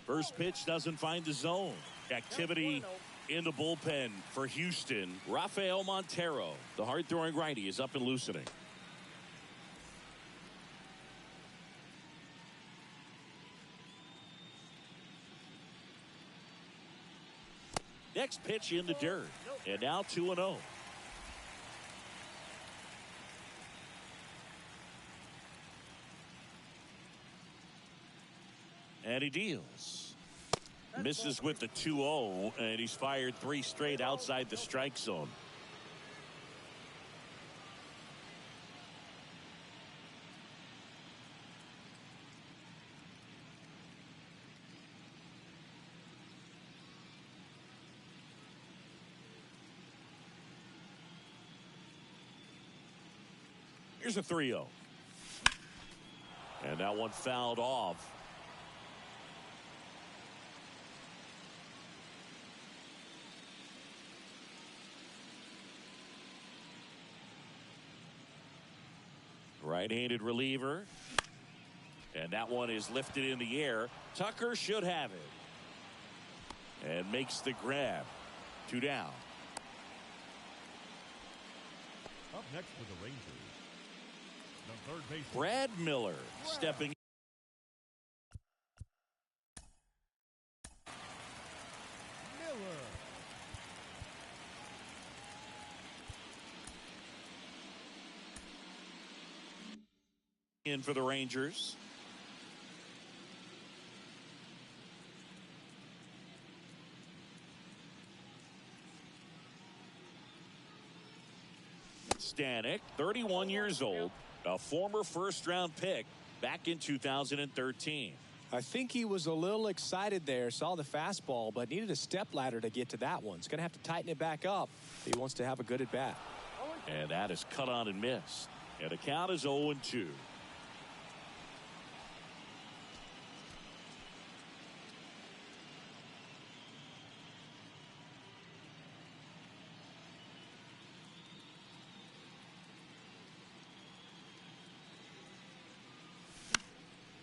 Speaker 1: First pitch doesn't find the zone. Activity in the bullpen for Houston. Rafael Montero, the hard-throwing righty, is up and loosening. Next pitch in the dirt. And now 2-0. And he deals. Misses with the 2-0, and he's fired 3 straight outside the strike zone. Here's a 3-0. And that one fouled off. Right-handed reliever. And that one is lifted in the air. Tucker should have it. And makes the grab. 2 down.
Speaker 3: Up next for the Rangers, the third baseman,
Speaker 1: Brad Miller stepping
Speaker 3: Miller.
Speaker 1: in for the Rangers. Stanek, 31 years old, a former first-round pick back in 2013.
Speaker 2: I think he was a little excited there, saw the fastball, but needed a step ladder to get to that one. He's going to have to tighten it back up if he wants to have a good at-bat.
Speaker 1: And that is cut on and missed. And the count is 0-2.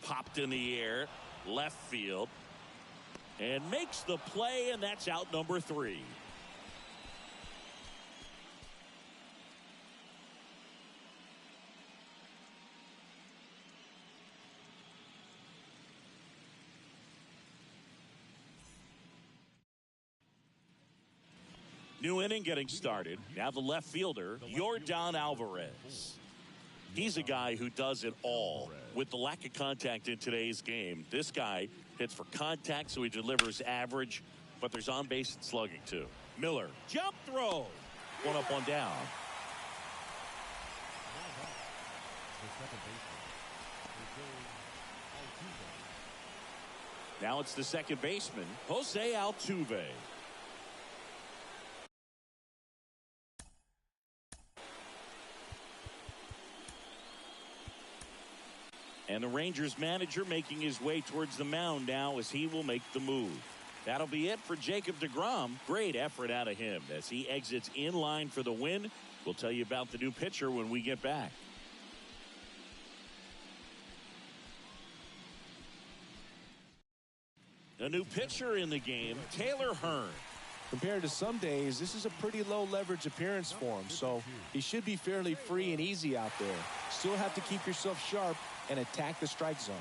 Speaker 1: Popped in the air, left field, and makes the play, and that's out number 3. New inning getting started. Now the left fielder, Yordan Alvarez. He's a guy who does it all. With the lack of contact in today's game, this guy hits for contact, so he delivers average, but there's on base and slugging too. Miller, jump throw. 1 up, 1 down.
Speaker 3: The second baseman,
Speaker 1: Now it's the second baseman, Jose Altuve. And the Rangers manager making his way towards the mound now as he will make the move. That'll be it for Jacob deGrom. Great effort out of him as he exits in line for the win. We'll tell you about the new pitcher when we get back. A new pitcher in the game, Taylor Hearn.
Speaker 2: Compared to some days, this is a pretty low leverage appearance for him, so he should be fairly free and easy out there. Still have to keep yourself sharp and attack the strike zone.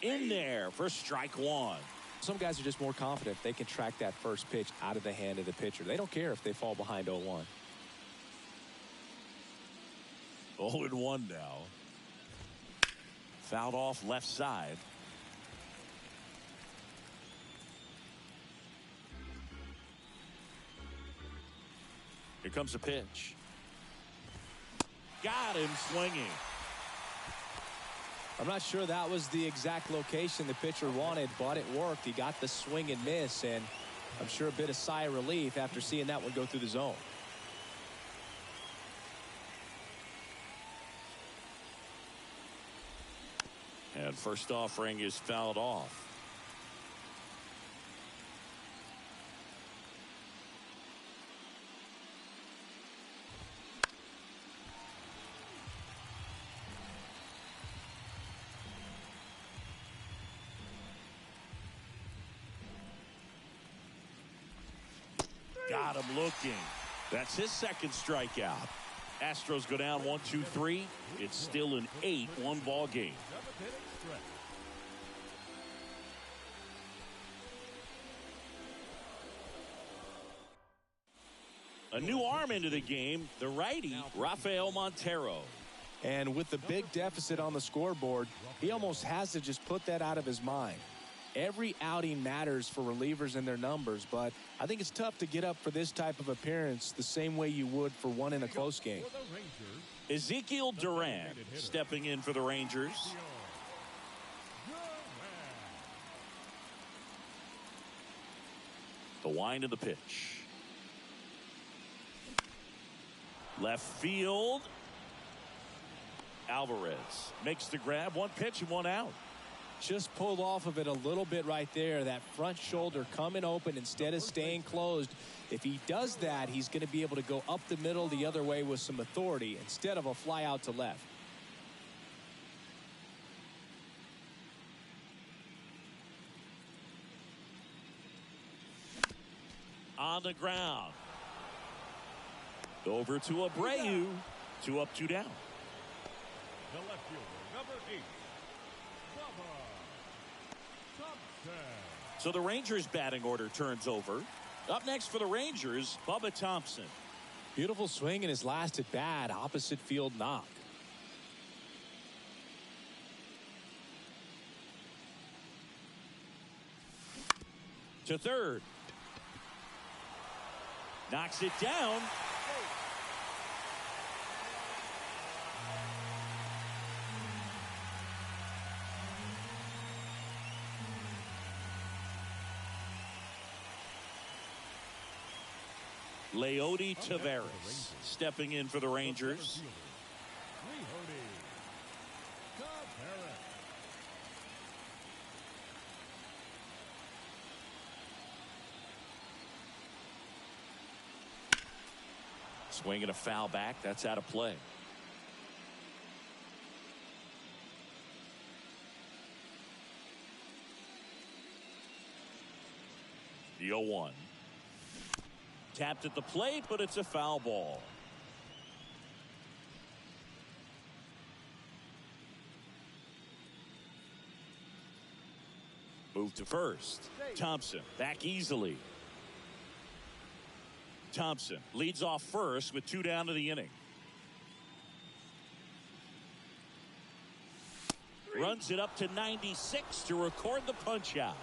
Speaker 1: In there for strike 1.
Speaker 2: Some guys are just more confident they can track that first pitch out of the hand of the pitcher. They don't care if they fall behind 0-1.
Speaker 1: 0-1 now. Fouled off left side. Here comes a pitch. Got him swinging.
Speaker 2: I'm not sure that was the exact location the pitcher wanted, but it worked. He got the swing and miss, and I'm sure a bit of sigh of relief after seeing that one go through the zone.
Speaker 1: And first offering is fouled off. Got him looking. That's his second strikeout. Astros go down 1-2-3. It's still an 8-1 ball game. A new arm into the game, the righty, Rafael Montero.
Speaker 2: And with the big deficit on the scoreboard, he almost has to just put that out of his mind. Every outing matters for relievers and their numbers, but I think it's tough to get up for this type of appearance the same way you would for one in a close game.
Speaker 1: Ezekiel Duran stepping in for the Rangers. The wind of the pitch. Left field. Alvarez makes the grab. 1 pitch and 1 out.
Speaker 2: Just pulled off of it a little bit right there. That front shoulder coming open instead of staying closed. If he does that, he's going to be able to go up the middle the other way with some authority instead of a fly out to left.
Speaker 1: On the ground. Over to Abreu. 2 up, 2 down.
Speaker 3: The left fielder, number 8, Bubba Thompson.
Speaker 1: So the Rangers batting order turns over. Up next for the Rangers, Bubba Thompson.
Speaker 2: Beautiful swing in his last at bat. Opposite field knock.
Speaker 1: To third. Knocks it down. Leody Taveras stepping in for the Rangers. Swinging a foul back. That's out of play. The 0-1. Tapped at the plate, but it's a foul ball. Move to first. Thompson back easily. Thompson leads off first with 2 down to the inning. Runs it up to 96 to record the punch out.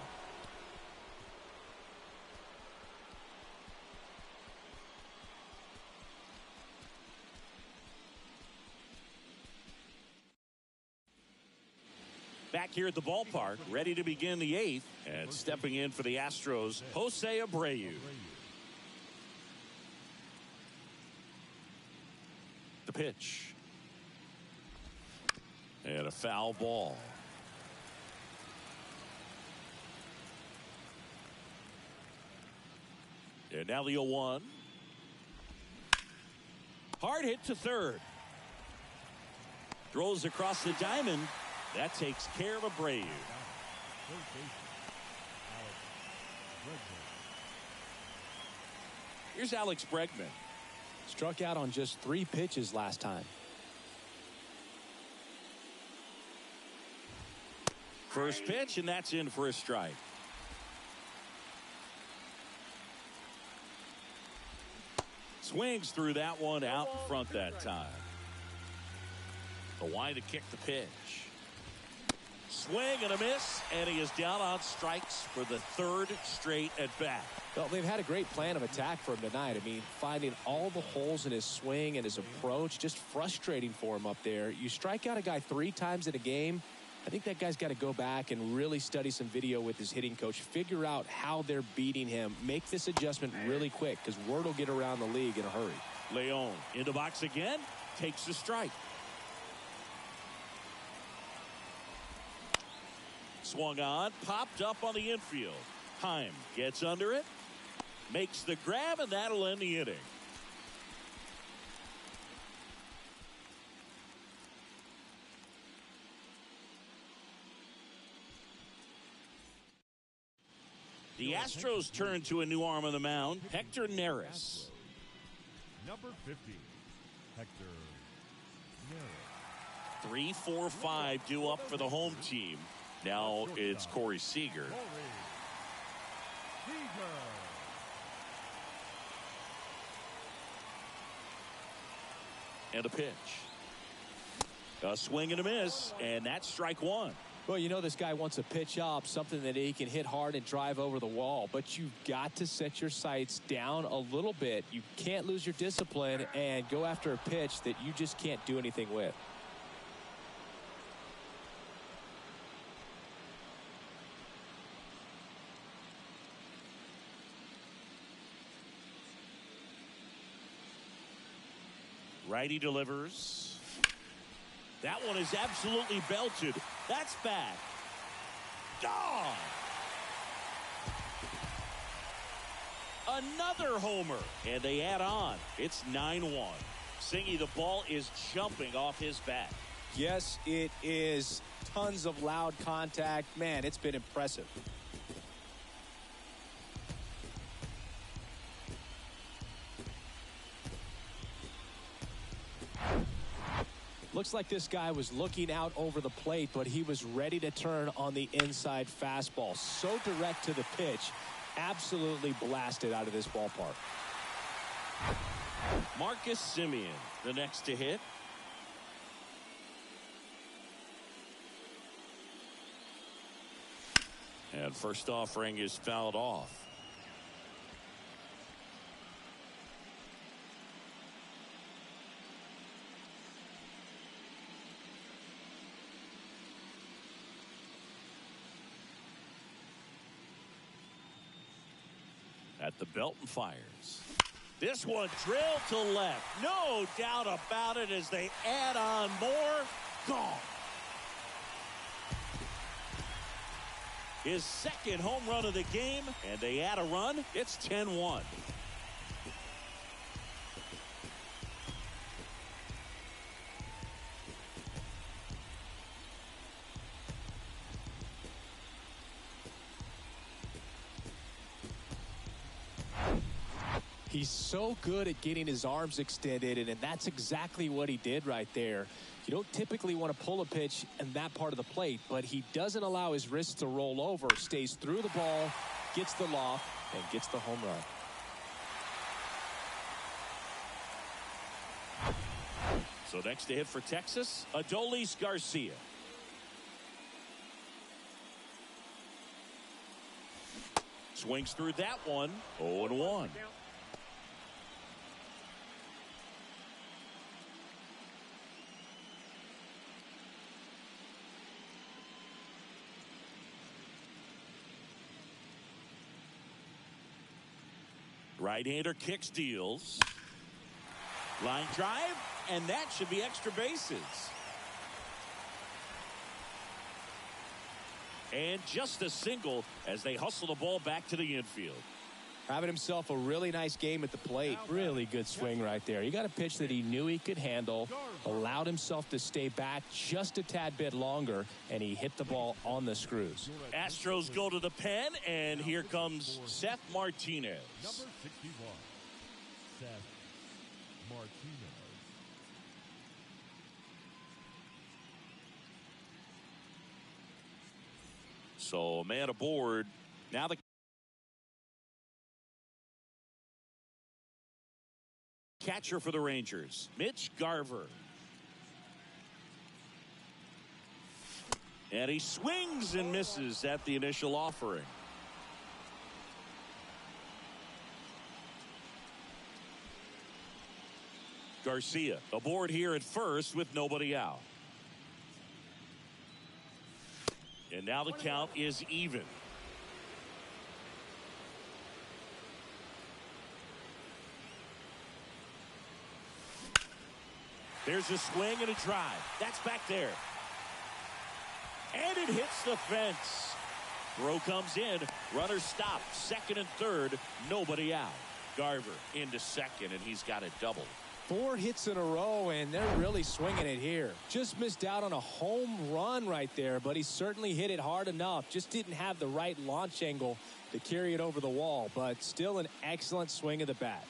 Speaker 1: Back here at the ballpark, ready to begin the 8th, and stepping in for the Astros, Jose Abreu. The pitch. And a foul ball. And now the 0-1. Hard hit to third. Throws across the diamond. That takes care of Abreu. Here's Alex Bregman.
Speaker 2: Struck out on just 3 pitches last time.
Speaker 1: First pitch, and that's in for a strike. Swings through that one out in front that time. The wide to kick the pitch. Swing and a miss, and he is down on strikes for the 3rd straight at bat.
Speaker 2: Well, they've had a great plan of attack for him tonight. I mean, finding all the holes in his swing and his approach, just frustrating for him up there. You strike out a guy 3 times in a game, I think that guy's got to go back and really study some video with his hitting coach, figure out how they're beating him, make this adjustment really quick, because word will get around the league in a hurry.
Speaker 1: Leon in the box again, takes the strike. Swung on, popped up on the infield. Heim gets under it, makes the grab, and that'll end the inning. The Astros turn to a new arm on the mound, Hector Neris.
Speaker 3: Number 50, Hector Neris.
Speaker 1: 3-4-5 due up for the home team. Now it's Corey Seager. And a pitch. A swing and a miss, and that's strike 1.
Speaker 2: Well, you know this guy wants a pitch up, something that he can hit hard and drive over the wall. But you've got to set your sights down a little bit. You can't lose your discipline and go after a pitch that you just can't do anything with.
Speaker 1: Righty delivers. That one is absolutely belted. That's bad. Gone. Another homer. And they add on. It's 9-1. Singy, the ball is jumping off his bat.
Speaker 2: Yes, it is. Tons of loud contact. Man, it's been impressive. Looks like this guy was looking out over the plate, but he was ready to turn on the inside fastball. So direct to the pitch. Absolutely blasted out of this ballpark.
Speaker 1: Marcus Semien, the next to hit. And first offering is fouled off. At the belt and fires. This one drilled to left. No doubt about it as they add on more. Gone. His second home run of the game, and they add a run. It's 10-1.
Speaker 2: He's so good at getting his arms extended, and that's exactly what he did right there. You don't typically want to pull a pitch in that part of the plate, but he doesn't allow his wrists to roll over, stays through the ball, gets the loft, and gets the home run.
Speaker 1: So next to hit for Texas, Adolis Garcia. Swings through that one. 0-1. Right-hander kicks, deals. Line drive, and that should be extra bases. And just a single as they hustle the ball back to the infield.
Speaker 2: Having himself a really nice game at the plate. Really good swing right there. You got a pitch that he knew he could handle, allowed himself to stay back just a tad bit longer, and he hit the ball on the screws.
Speaker 1: Astros go to the pen, and here comes Seth Martinez.
Speaker 3: Number 61, Seth Martinez.
Speaker 1: So, man aboard. Now the catcher for the Rangers, Mitch Garver. And he swings and misses at the initial offering. Garcia aboard here at first with nobody out. And now the count is even. There's a swing and a drive. That's back there. And it hits the fence. Throw comes in. Runner stopped. Second and third. Nobody out. Garver into second, and he's got a double.
Speaker 2: 4 hits in a row, and they're really swinging it here. Just missed out on a home run right there, but he certainly hit it hard enough. Just didn't have the right launch angle to carry it over the wall, but still an excellent swing of the bat.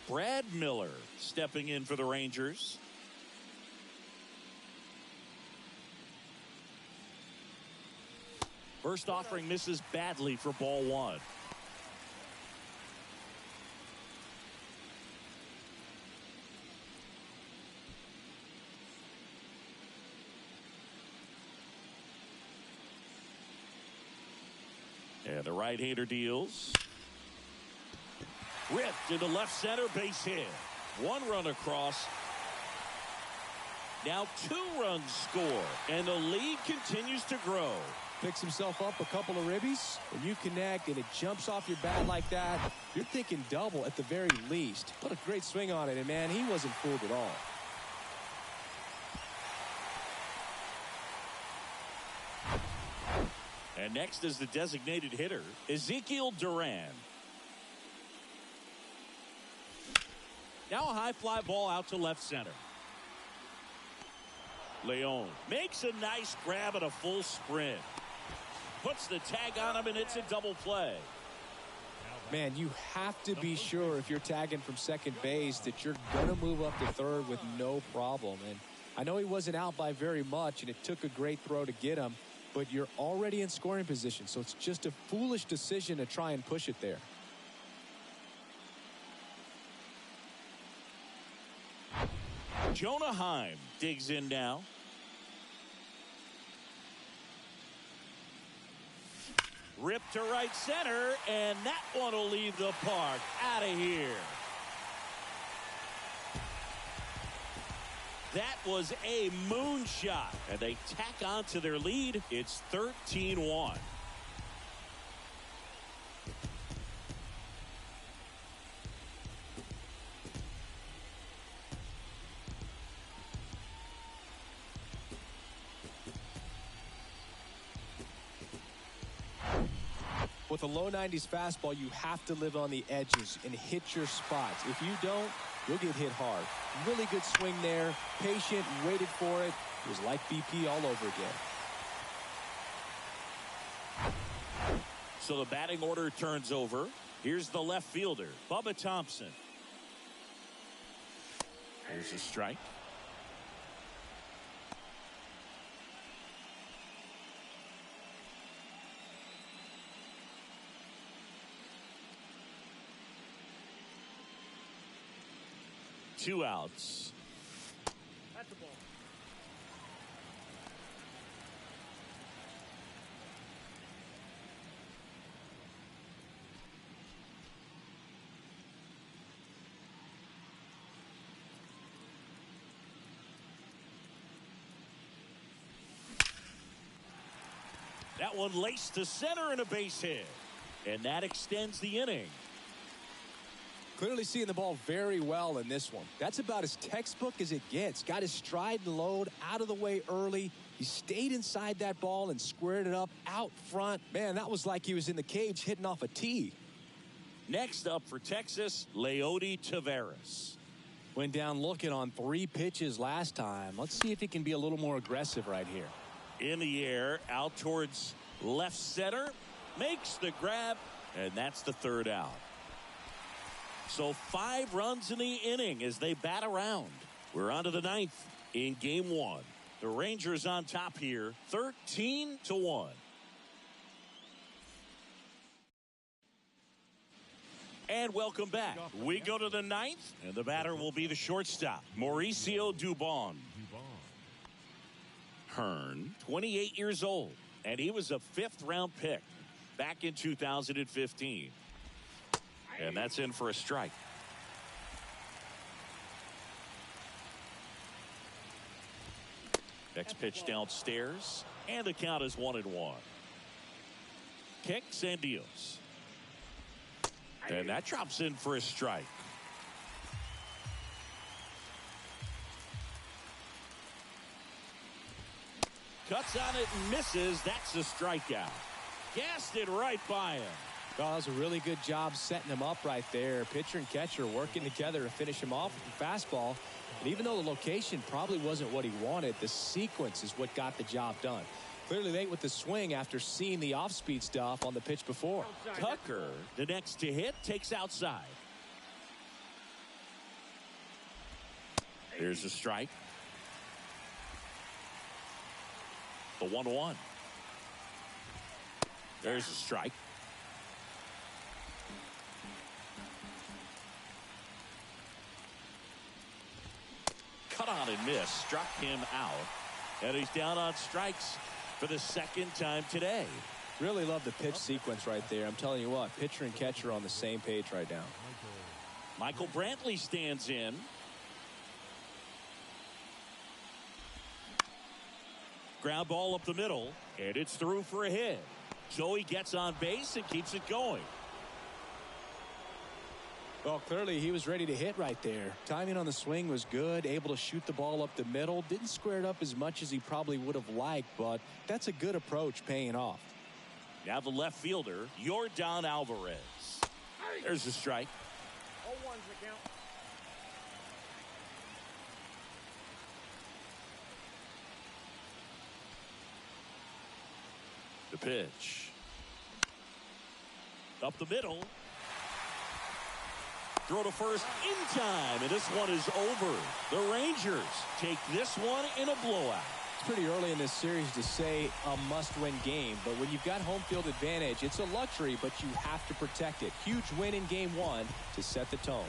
Speaker 1: Brad Miller stepping in for the Rangers. First offering misses badly for ball one. And the right-hander deals. Ripped into left center, base hit. 1 run across. Now 2 runs score, and the lead continues to grow.
Speaker 2: Picks himself up a couple of ribbies. When you connect and it jumps off your bat like that, you're thinking double at the very least. What a great swing on it, and man, he wasn't fooled at all.
Speaker 1: And next is the designated hitter, Ezekiel Duran. Now a high fly ball out to left center. Leon makes a nice grab at a full sprint. Puts the tag on him, and it's a double play.
Speaker 2: Man, you have to be sure if you're tagging from second base that you're going to move up to third with no problem. And I know he wasn't out by very much, and it took a great throw to get him, but you're already in scoring position, so it's just a foolish decision to try and push it there.
Speaker 1: Jonah Heim digs in now. Ripped to right center, and that one will leave the park. Out of here. That was a moonshot, and they tack on to their lead. It's 13-1.
Speaker 2: With a low 90s fastball, you have to live on the edges and hit your spots. If you don't, you'll get hit hard. Really good swing there. Patient, waited for it. It was like BP all over again.
Speaker 1: So the batting order turns over. Here's the left fielder, Bubba Thompson. There's a strike. Two outs.
Speaker 4: That's the ball.
Speaker 1: That one laced to center and a base hit. And that extends the inning.
Speaker 2: Clearly seeing the ball very well in this one. That's about as textbook as it gets. Got his stride and load out of the way early. He stayed inside that ball and squared it up out front. Man, that was like he was in the cage hitting off a tee.
Speaker 1: Next up for Texas, Leody Taveras.
Speaker 2: Went down looking on 3 pitches last time. Let's see if he can be a little more aggressive right here.
Speaker 1: In the air, out towards left center. Makes the grab, and that's the third out. So 5 runs in the inning as they bat around. We're on to the 9th in game 1. The Rangers on top here, 13-1. And welcome back. We go to the 9th, and the batter will be the shortstop, Mauricio Dubon. Hearn, 28 years old, and he was a 5th-round pick back in 2015. And that's in for a strike. Next pitch downstairs, and the count is 1-1. Kicks and deals. And that drops in for a strike. Cuts on it and misses. That's a strikeout. Gassed it right by him.
Speaker 2: Oh, that was a really good job setting him up right there. Pitcher and catcher working together to finish him off with the fastball. And even though the location probably wasn't what he wanted, the sequence is what got the job done. Clearly late with the swing after seeing the off-speed stuff on the pitch before.
Speaker 1: Tucker, the next to hit, takes outside. Here's a strike. The 1-1. There's a strike. Cut on and miss. Struck him out. And he's down on strikes for the 2nd time today.
Speaker 2: Really love the pitch sequence right there. I'm telling you what, pitcher and catcher on the same page right now.
Speaker 1: Michael Brantley stands in. Ground ball up the middle, and it's through for a hit. So he gets on base and keeps it going.
Speaker 2: Well, clearly he was ready to hit right there. Timing on the swing was good, able to shoot the ball up the middle. Didn't square it up as much as he probably would have liked, but that's a good approach paying off.
Speaker 1: Now the left fielder, Yordan Alvarez. There's a strike.
Speaker 4: 0-1's the count.
Speaker 1: The pitch. Up the middle. Throw to first in time, and this one is over. The Rangers take this one in a blowout.
Speaker 2: It's pretty early in this series to say a must-win game, but when you've got home field advantage, it's a luxury, but you have to protect it. Huge win in game one to set the tone.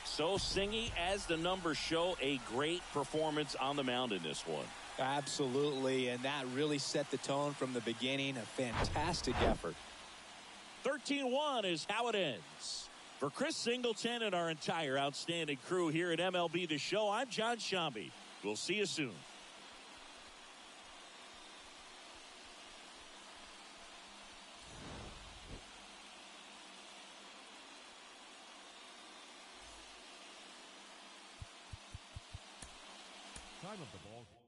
Speaker 1: So Singy, as the numbers show, a great performance on the mound in this one.
Speaker 2: Absolutely, and that really set the tone from the beginning. A fantastic effort.
Speaker 1: 13-1 is how it ends. For Chris Singleton and our entire outstanding crew here at MLB The Show, I'm John Shambi. We'll see you soon.
Speaker 3: Time of the ball.